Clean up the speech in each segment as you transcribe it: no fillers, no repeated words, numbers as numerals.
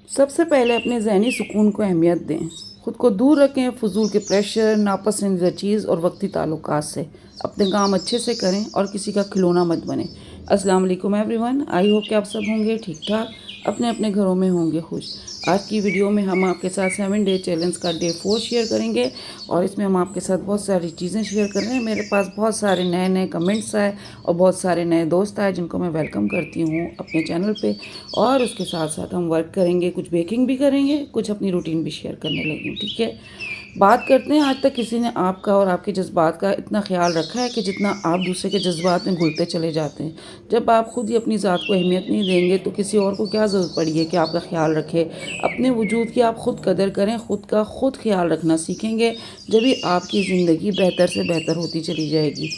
सबसे पहले अपने ज़हनी सुकून को अहमियत दें। खुद को दूर रखें फ़ुज़ूल के प्रेशर, नापसंदीदा चीज़ और वक्ती ताल्लुकात से। अपने काम अच्छे से करें और किसी का खिलौना मत बनें। अस्सलाम वालेकुम एवरीवन, आई होप कि आप सब होंगे ठीक-ठाक, अपने अपने घरों में होंगे खुश। आज की वीडियो में हम आपके साथ 7 डे चैलेंज का डे 4 शेयर करेंगे और इसमें हम आपके साथ बहुत सारी चीज़ें शेयर कर रहे हैं। मेरे पास बहुत सारे नए कमेंट्स आए और बहुत सारे नए दोस्त आए जिनको मैं वेलकम करती हूँ अपने चैनल पे। और उसके साथ साथ हम वर्क करेंगे, कुछ बेकिंग भी करेंगे, कुछ अपनी रूटीन भी शेयर करने लगी। ठीक है, बात करते हैं आज तक किसी ने आपका और आपके जज्बात का इतना ख्याल रखा है कि जितना आप दूसरे के जज्बात में घुलते चले जाते हैं। जब आप खुद ही अपनी ज़ात को अहमियत नहीं देंगे तो किसी और को क्या ज़रूरत पड़ी है कि आपका ख्याल रखे। अपने वजूद की आप खुद कदर करें, खुद का खुद ख्याल रखना सीखेंगे, जब भी आपकी ज़िंदगी बेहतर से बेहतर होती चली जाएगी।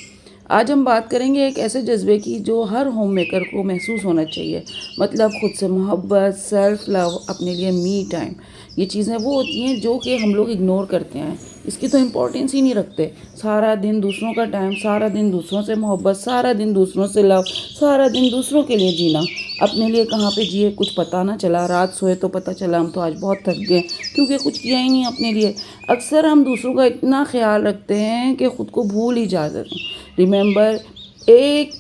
आज हम बात करेंगे एक ऐसे जज्बे की जो हर होम मेकर को महसूस होना चाहिए। मतलब खुद से मोहब्बत, सेल्फ लव, अपने लिए मी टाइम। ये चीज़ें वो होती हैं जो कि हम लोग इग्नोर करते हैं, इसकी तो इम्पोर्टेंस ही नहीं रखते। सारा दिन दूसरों का टाइम, सारा दिन दूसरों से मोहब्बत, सारा दिन दूसरों से लव, सारा दिन दूसरों के लिए जीना। अपने लिए कहाँ पे जिए कुछ पता ना चला। रात सोए तो पता चला हम तो आज बहुत थक गए, क्योंकि कुछ किया ही नहीं अपने लिए। अक्सर हम दूसरों का इतना ख्याल रखते हैं कि ख़ुद को भूल ही जाते हैं। रिमेंबर, एक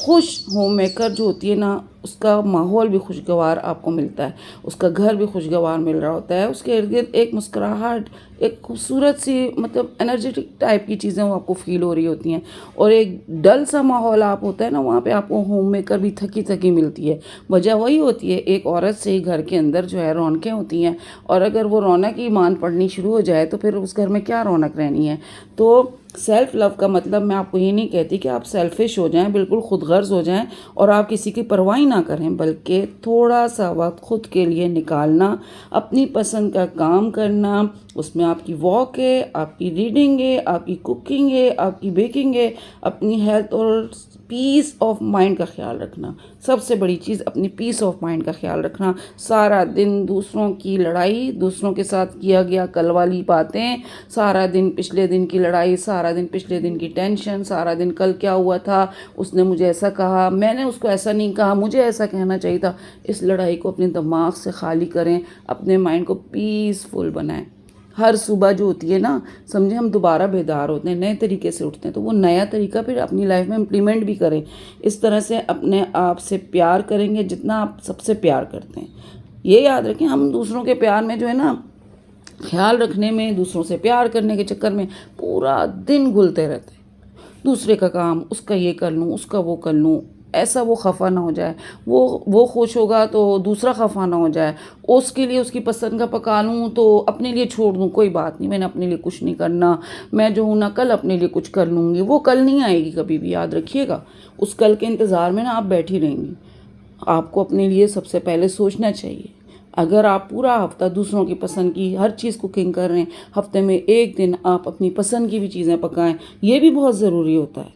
खुश होम मेकर जो होती है ना, उसका माहौल भी खुशगवार आपको मिलता है, उसका घर भी खुशगवार मिल रहा होता है, उसके इर्द गिर्द एक मुस्कुराहट, एक खूबसूरत सी मतलब एनर्जेटिक टाइप की चीज़ें वो आपको फील हो रही होती हैं। और एक डल सा माहौल आप होता है ना, वहाँ पे आपको होम मेकर भी थकी थकी मिलती है। वजह वही होती है, एक औरत से ही घर के अंदर जो है रौनकें होती हैं, और अगर वो रौनक ही मान पड़नी शुरू हो जाए तो फिर उस घर में क्या रौनक रहनी है। तो सेल्फ़ लव का मतलब मैं आपको ये नहीं कहती कि आप सेल्फ़िश हो जाएं, बिल्कुल खुदगर्ज़ हो जाएं और आप किसी की परवाह ही ना करें, बल्कि थोड़ा सा वक्त खुद के लिए निकालना, अपनी पसंद का काम करना। उसमें आपकी वॉक है, आपकी रीडिंग है, आपकी कुकिंग है, आपकी बेकिंग है, अपनी हेल्थ और पीस ऑफ माइंड का ख्याल रखना। सबसे बड़ी चीज़ अपनी पीस ऑफ माइंड का ख्याल रखना। सारा दिन दूसरों की लड़ाई, दूसरों के साथ किया गया कल वाली बातें, सारा दिन पिछले दिन की लड़ाई, सारा दिन पिछले दिन की टेंशन, सारा दिन कल क्या हुआ था, उसने मुझे ऐसा कहा, मैंने उसको ऐसा नहीं कहा, मुझे ऐसा कहना चाहिए था। इस लड़ाई को अपने दिमाग से खाली करें, अपने माइंड को पीसफुल बनाएं। हर सुबह जो होती है ना, समझे हम दोबारा बेदार होते हैं, नए तरीके से उठते हैं, तो वो नया तरीका फिर अपनी लाइफ में इम्प्लीमेंट भी करें। इस तरह से अपने आप से प्यार करेंगे जितना आप सबसे प्यार करते हैं। ये याद रखें, हम दूसरों के प्यार में जो है ना, ख्याल रखने में, दूसरों से प्यार करने के चक्कर में पूरा दिन घुलते रहते हैं। दूसरे का काम, उसका ये कर लूँ, उसका वो कर लूँ, ऐसा वो खफा ना हो जाए, वो खुश होगा तो दूसरा खफा ना हो जाए, उसके लिए उसकी पसंद का पका लूँ तो अपने लिए छोड़ दूँ, कोई बात नहीं, मैंने अपने लिए कुछ नहीं करना, मैं जो हूँ ना कल अपने लिए कुछ कर लूँगी। वो कल नहीं आएगी कभी भी, याद रखिएगा। उस कल के इंतज़ार में ना आप बैठी रहेंगी। आपको अपने लिए सबसे पहले सोचना चाहिए। अगर आप पूरा हफ्ता दूसरों की पसंद की हर चीज़ कुकिंग कर रहे हैं, हफ्ते में एक दिन आप अपनी पसंद की भी चीज़ें पकाएं, ये भी बहुत ज़रूरी होता है।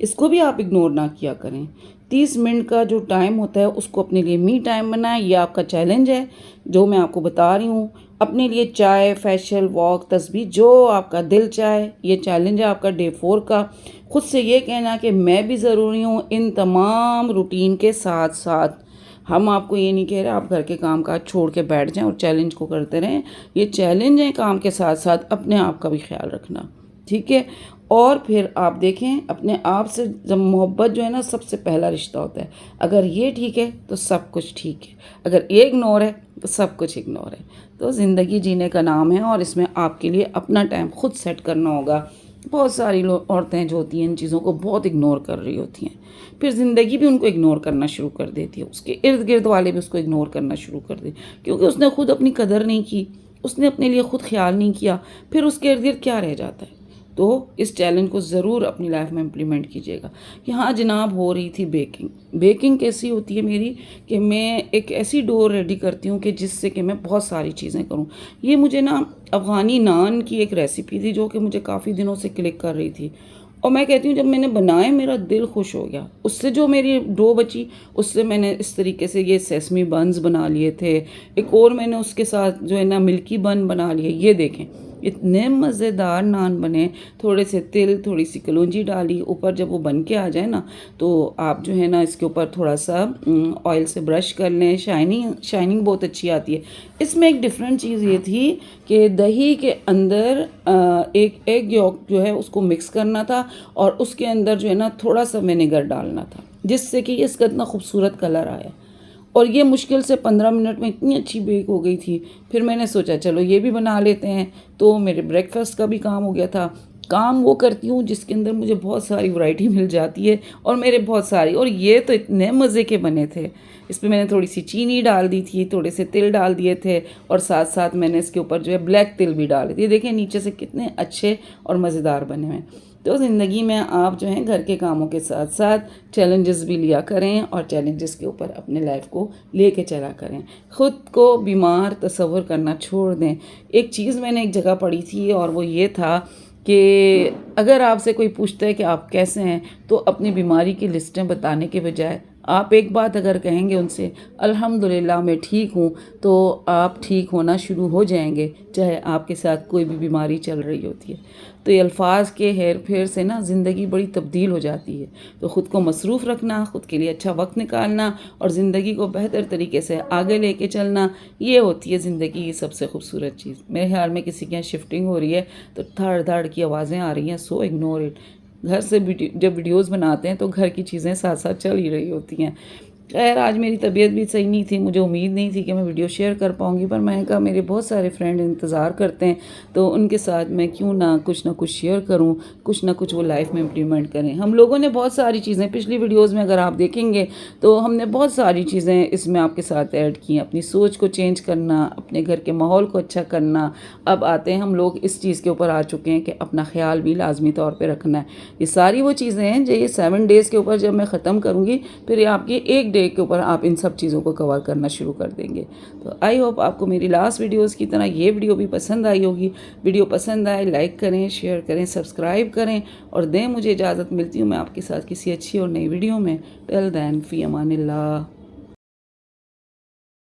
इसको भी आप इग्नोर ना किया करें। 30 मिनट का जो टाइम होता है उसको अपने लिए मी टाइम बनाएं। ये आपका चैलेंज है जो मैं आपको बता रही हूँ। अपने लिए चाय, फैशियल, वॉक, तस्बीह, जो आपका दिल चाहे, ये चैलेंज है आपका डे 4 का। खुद से ये कहना कि मैं भी ज़रूरी हूँ इन तमाम रूटीन के साथ साथ। हम आपको ये नहीं कह रहे आप घर के काम काज छोड़ के बैठ जाएं और चैलेंज को करते रहें। ये चैलेंज है काम के साथ साथ अपने आप का भी ख्याल रखना, ठीक है। और फिर आप देखें, अपने आप से जब मोहब्बत जो है ना, सबसे पहला रिश्ता होता है। अगर ये ठीक है तो सब कुछ ठीक है, अगर ये इग्नोर है तो सब कुछ इग्नोर है। तो ज़िंदगी जीने का नाम है और इसमें आपके लिए अपना टाइम खुद सेट करना होगा। बहुत सारी औरतें जो होती हैं इन चीज़ों को बहुत इग्नोर कर रही होती हैं, फिर ज़िंदगी भी उनको इग्नोर करना शुरू कर देती है, उसके इर्द गिर्द वाले भी उसको इग्नोर करना शुरू कर देते, क्योंकि उसने खुद अपनी कदर नहीं की, उसने अपने लिए खुद ख्याल नहीं किया, फिर उसके इर्द गिर्द क्या रह जाता है। तो इस चैलेंज को ज़रूर अपनी लाइफ में इम्प्लीमेंट कीजिएगा कि हाँ जनाब, हो रही थी बेकिंग कैसी होती है मेरी, कि मैं एक ऐसी डो रेडी करती हूँ कि जिससे कि मैं बहुत सारी चीज़ें करूँ। ये मुझे ना अफ़गानी नान की एक रेसिपी थी जो कि मुझे काफ़ी दिनों से क्लिक कर रही थी, और मैं कहती हूँ जब मैंने बनाए मेरा दिल खुश हो गया। उससे जो मेरी डो बची उससे मैंने इस तरीके से ये सेसमी बन्स बना लिए थे, एक और मैंने उसके साथ जो है ना मिल्की बन बना लिए। ये देखें, इतने मज़ेदार नान बने। थोड़े से तिल, थोड़ी सी कलौंजी डाली ऊपर, जब वो बन के आ जाए ना तो आप जो है ना इसके ऊपर थोड़ा सा ऑयल से ब्रश कर लें। शाइनिंग बहुत अच्छी आती है। इसमें एक डिफरेंट चीज़ ये थी कि दही के अंदर एक एग यॉक जो है उसको मिक्स करना था और उसके अंदर जो है ना थोड़ा सा विनेगर डालना था, जिससे कि इसका इतना खूबसूरत कलर आया। और ये मुश्किल से 15 मिनट में इतनी अच्छी बेक हो गई थी। फिर मैंने सोचा चलो ये भी बना लेते हैं, तो मेरे ब्रेकफास्ट का भी काम हो गया था। काम वो करती हूँ जिसके अंदर मुझे बहुत सारी वैरायटी मिल जाती है और मेरे बहुत सारी, और ये तो इतने मज़े के बने थे। इसमें मैंने थोड़ी सी चीनी डाल दी थी, थोड़े से तिल डाल दिए थे और साथ साथ मैंने इसके ऊपर जो है ब्लैक तिल भी डाले थे। देखें नीचे से कितने अच्छे और मज़ेदार बने हुए। तो ज़िंदगी में आप जो हैं घर के कामों के साथ साथ चैलेंजेस भी लिया करें और चैलेंजेस के ऊपर अपने लाइफ को लेके चला करें। ख़ुद को बीमार तसव्वुर करना छोड़ दें। एक चीज़ मैंने एक जगह पढ़ी थी और वो ये था कि अगर आपसे कोई पूछता है कि आप कैसे हैं, तो अपनी बीमारी की लिस्टें बताने के बजाय आप एक बात अगर कहेंगे उनसे, अल्हम्दुलिल्लाह मैं ठीक हूँ, तो आप ठीक होना शुरू हो जाएंगे, चाहे आपके साथ कोई भी बीमारी चल रही होती है। तो ये अल्फाज के हेर फेर से ना ज़िंदगी बड़ी तब्दील हो जाती है। तो ख़ुद को मसरूफ़ रखना, ख़ुद के लिए अच्छा वक्त निकालना और ज़िंदगी को बेहतर तरीके से आगे लेके चलना, ये होती है ज़िंदगी की सबसे खूबसूरत चीज़। मेरे ख्याल में किसी के यहाँ शिफ्टिंग हो रही है तो धड़ धड़ की आवाज़ें आ रही हैं, सो इग्नोर इट। घर से जब वीडियोज़ बनाते हैं तो घर की चीज़ें साथ साथ चल ही रही होती हैं। खैर आज मेरी तबीयत भी सही नहीं थी, मुझे उम्मीद नहीं थी कि मैं वीडियो शेयर कर पाऊँगी, पर मैंने कहा मेरे बहुत सारे फ्रेंड इंतज़ार करते हैं, तो उनके साथ मैं क्यों ना कुछ शेयर करूँ, कुछ ना कुछ वो लाइफ में इम्प्लीमेंट करें। हम लोगों ने बहुत सारी चीज़ें पिछली वीडियोज़ में अगर आप देखेंगे तो हमने बहुत सारी चीज़ें इसमें आपके साथ ऐड की। अपनी सोच को चेंज करना, अपने घर के माहौल को अच्छा करना। अब आते हैं हम लोग इस चीज़ के ऊपर आ चुके हैं कि अपना ख्याल भी लाजमी तौर पर रखना है। ये सारी वो चीज़ें हैं जो ये 7 डेज़ के ऊपर जब मैं ख़त्म करूँगी, फिर ये आपकी एक डे के ऊपर आप इन सब चीज़ों को कवर करना शुरू कर देंगे। तो आई होप आपको मेरी लास्ट वीडियोस की तरह ये वीडियो भी पसंद आई होगी। वीडियो पसंद आए लाइक करें, शेयर करें, सब्सक्राइब करें और दें मुझे इजाज़त। मिलती हूँ मैं आपके साथ किसी अच्छी और नई वीडियो में। टिल देन फ़ी अमानिल्लाह।